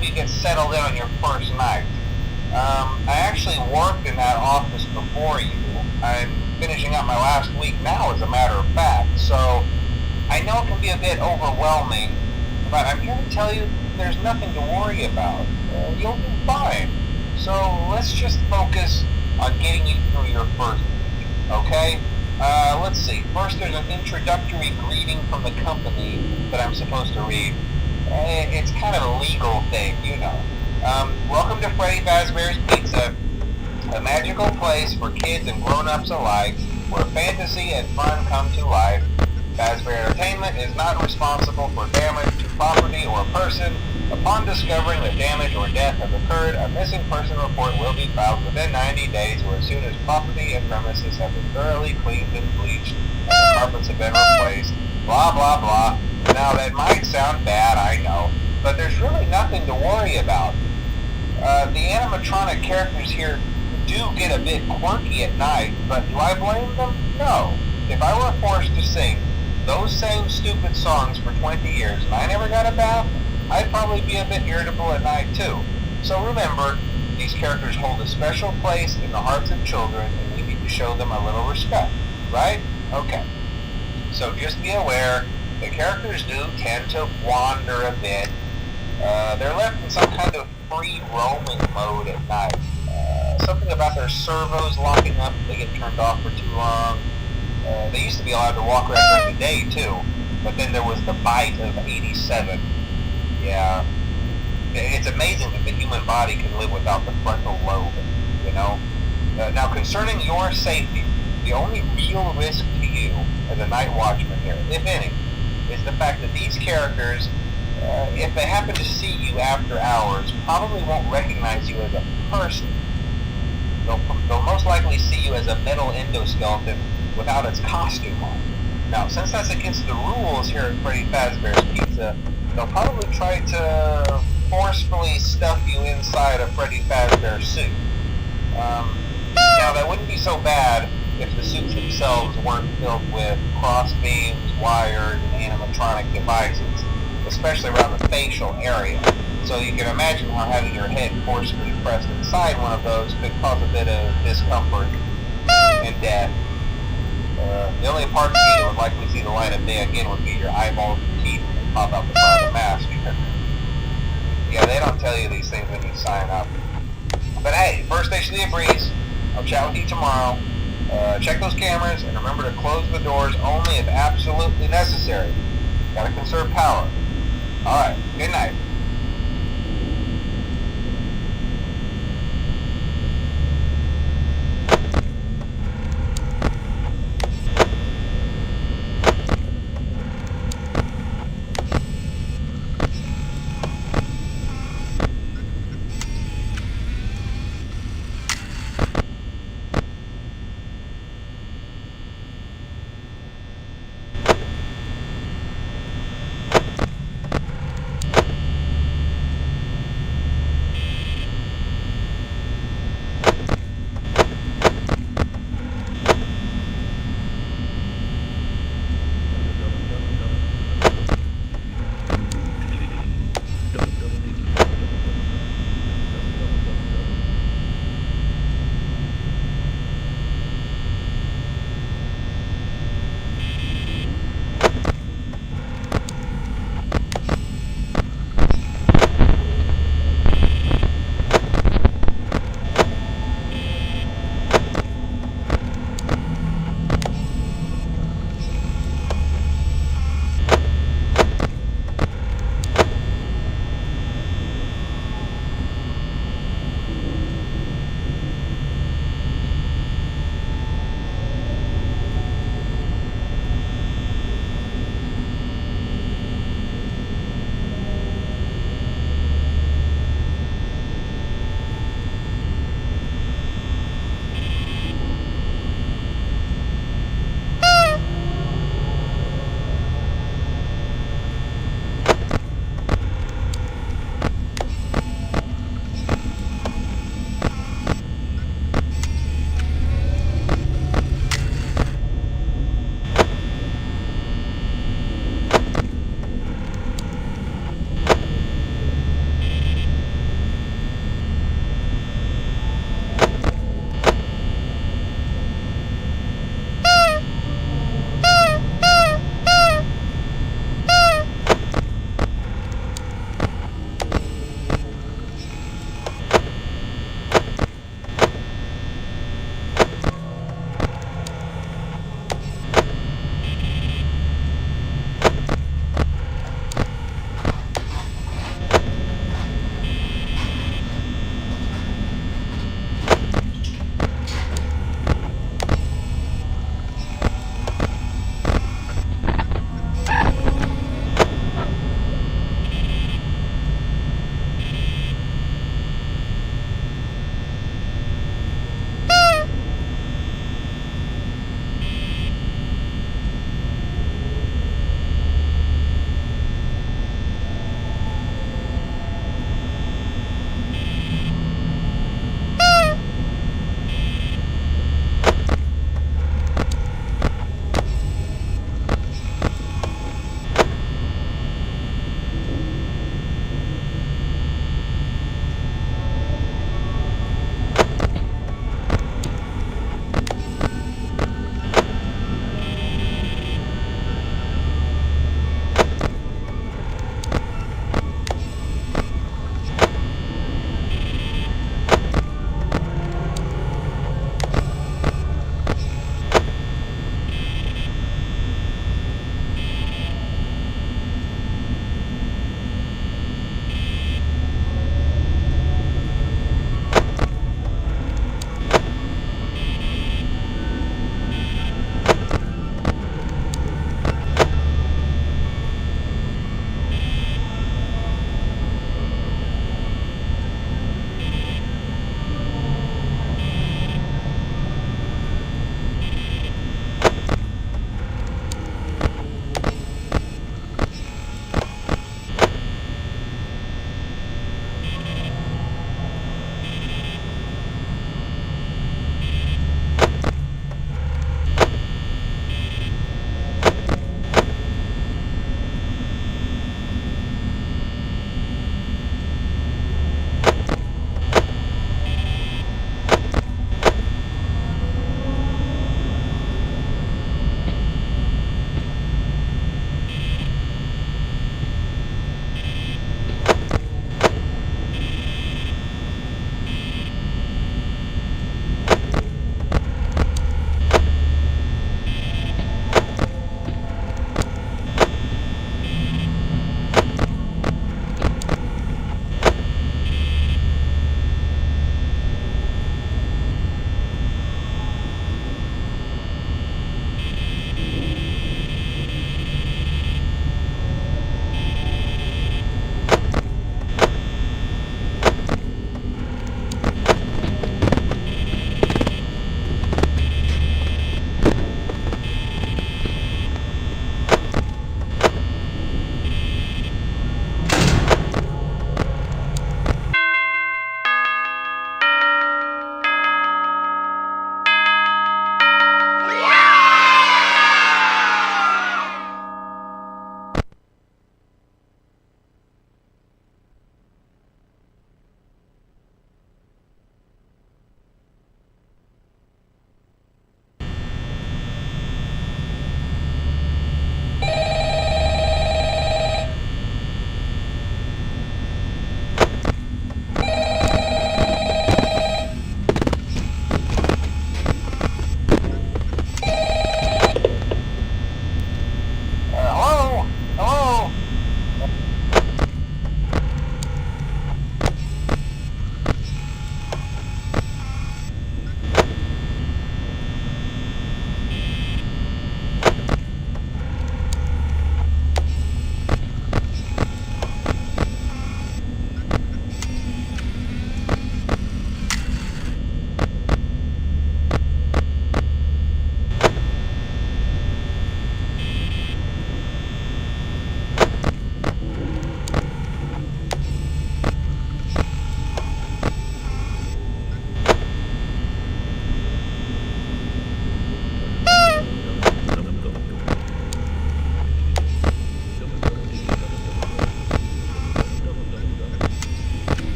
hope you get settled in on your first night. I actually worked in that office before you. I'm finishing up my last week now, as a matter of fact, so I know it can be a bit overwhelming, but I'm here to tell you there's nothing to worry about. You'll do fine. So let's just focus on getting you through your first week, okay? Let's see. First, there's an introductory greeting from the company that I'm supposed to read. It's kind of a legal thing, you know. Welcome to Freddy Fazbear's Pizza, a magical place for kids and grown-ups alike, where fantasy and fun come to life. Fazbear Entertainment is not responsible for damage to property or person. Upon discovering that damage or death has occurred, a missing person report will be filed within 90 days or as soon as property and premises have been thoroughly cleaned and bleached and the carpets have been replaced. Blah, blah, blah. Now, that might sound bad, I know, but there's really nothing to worry about. The animatronic characters here do get a bit quirky at night, but do I blame them? No. If I were forced to sing those same stupid songs for 20 years and I never got a bath, I'd probably be a bit irritable at night too. So remember, these characters hold a special place in the hearts of children and we need to show them a little respect, right? Okay. So just be aware, the characters do tend to wander a bit. They're left in some kind of free roaming mode at night. Something about their servos locking up if they get turned off for too long. They used to be allowed to walk around during the day too, but then there was the bite of 87. Yeah, it's amazing that the human body can live without the frontal lobe, you know? Now, concerning your safety, the only real risk to you as a night watchman here, if any, is the fact that these characters, if they happen to see you after hours, probably won't recognize you as a person. They'll most likely see you as a metal endoskeleton without its costume on. Now, since that's against the rules here at Freddy Fazbear's Pizza, they'll probably try to forcefully stuff you inside a Freddy Fazbear suit. Now, that wouldn't be so bad if the suits themselves weren't filled with cross beams, wires, and animatronic devices, especially around the facial area. So you can imagine how having your head forcefully pressed inside one of those could cause a bit of discomfort and death. The only part of you that would likely see the light of day again would be your eyeballs and teeth that pop out the front of the mask. Yeah, they don't tell you these things when you sign up. But hey, first station of the breeze. I'll chat with you tomorrow. Check those cameras and remember to close the doors only if absolutely necessary. Gotta conserve power. Alright, good night.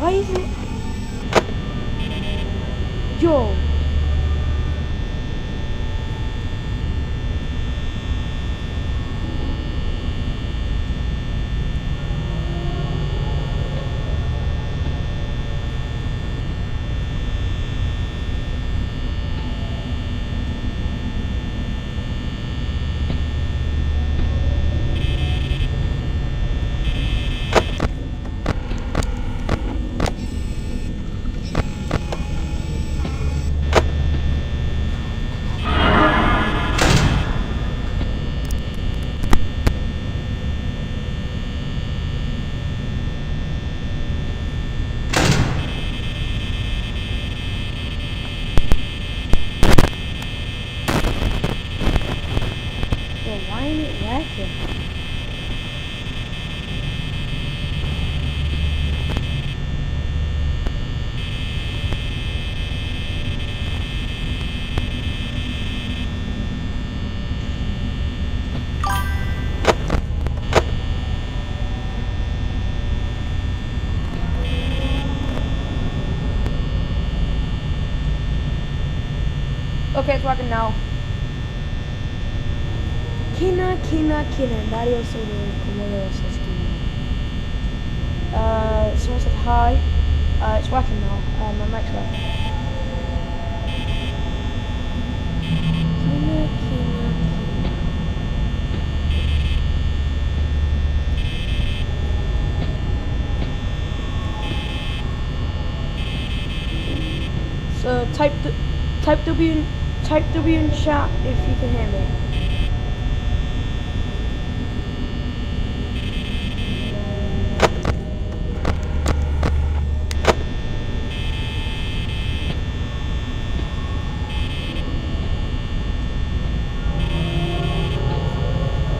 Why isn't it? Yo. Why ain't it working? Okay, it's working now. Kina, Dario solo como yo se esquina. Someone said hi. It's working now. My mic's working. Kina. So type W in chat if you can hear me.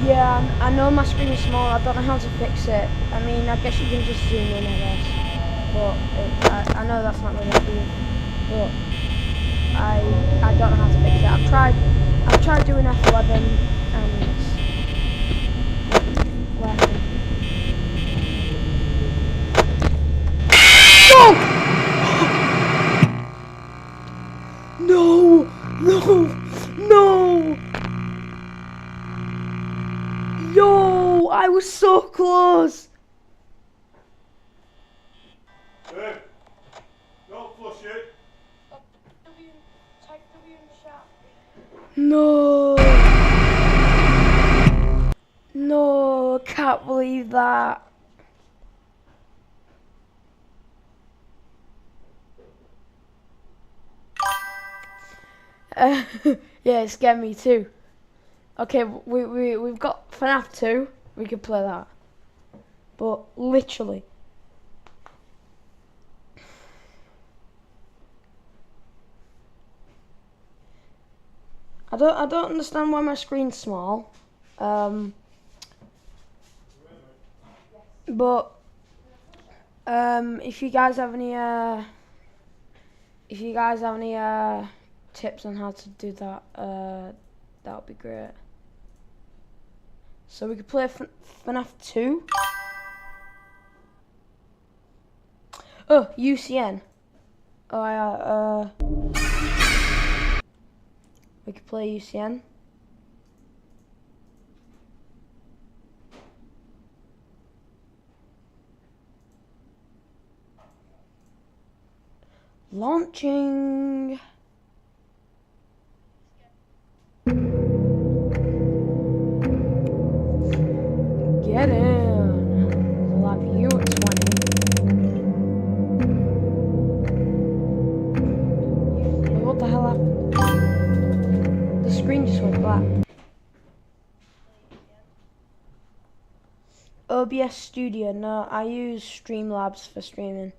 Yeah, I know my screen is small. I don't know how to fix it. I mean, I guess you can just zoom in, I guess. But I know that's not really good. But I don't know how to fix it. I've tried doing F11 and it's working. No! No! Yo! I was so close! Hey, don't flush it. No! No, can't believe that. Yeah, it scared me too. Okay, we've got Fnaf 2. We could play that. But literally. I don't understand why my screen's small. But if you guys have any tips on how to do that, that would be great. So we could play Fnaf 2. Oh, UCN. Oh yeah, we could play UCN. Launching. Get in. We'll have you at 20. Wait, what the hell happened? The screen just went black. OBS Studio. No, I use Streamlabs for streaming.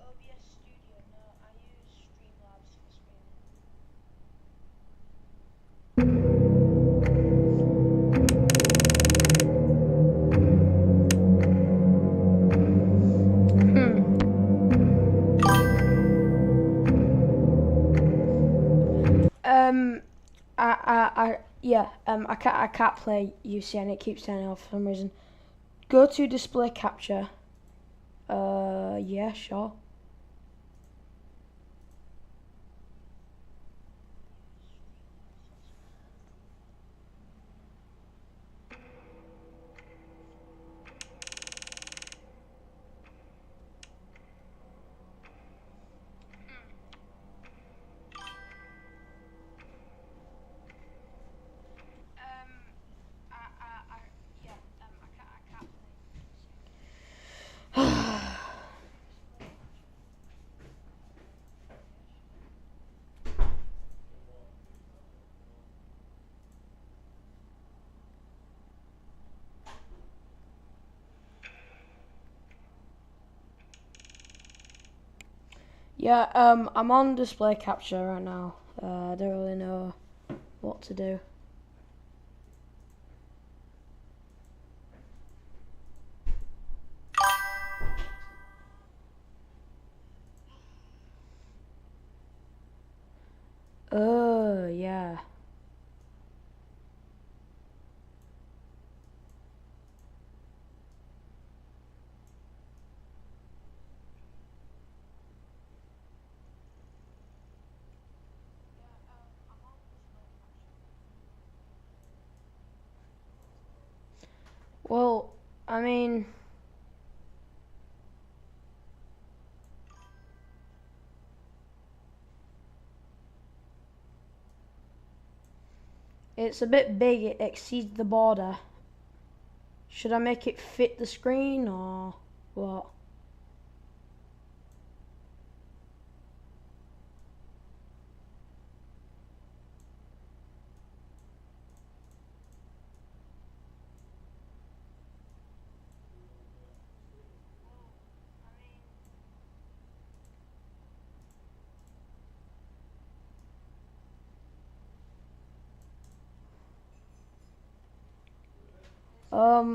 OBS Studio. I can't play UCN. It keeps turning off for some reason. Go to display capture. Yeah, sure. Yeah, I'm on display capture right now. I don't really know what to do. Oh, yeah. Well, I mean, it's a bit big. It exceeds the border. Should I make it fit the screen or what?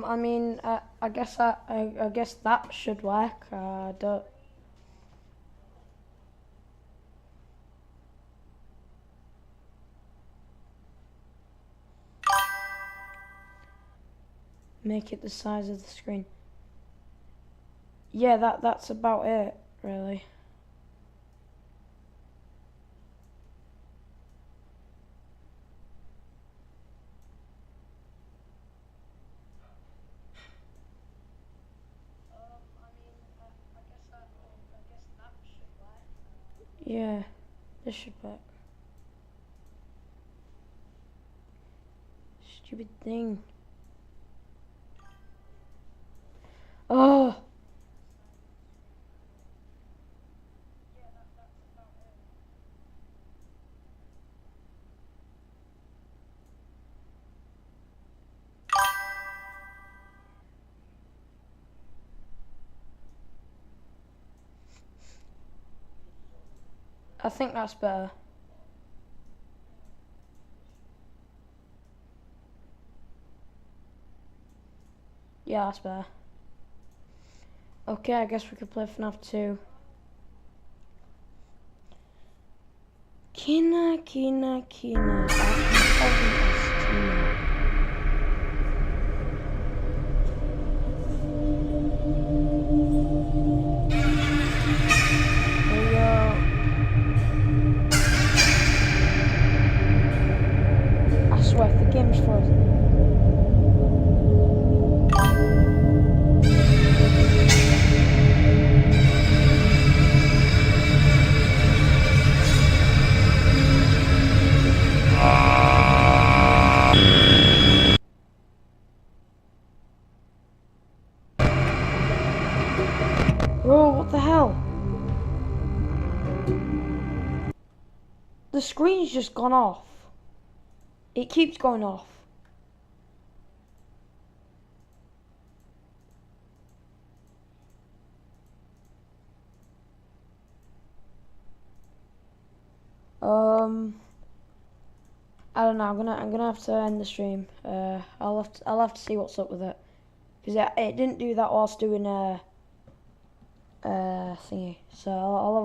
I mean, I guess I guess that should work. I don't. Make it the size of the screen. Yeah, that's about it, really. Yeah, this should work. Stupid thing. Oh! I think that's better. Yeah, that's better. Okay, I guess we could play Fnaf 2. Kina. I swear, the game's frozen. Bro, what the hell? The screen's just gone off. It keeps going off. I don't know. I'm gonna have to end the stream. I'll have to see what's up with it, because it didn't do that whilst doing thingy. So I'll have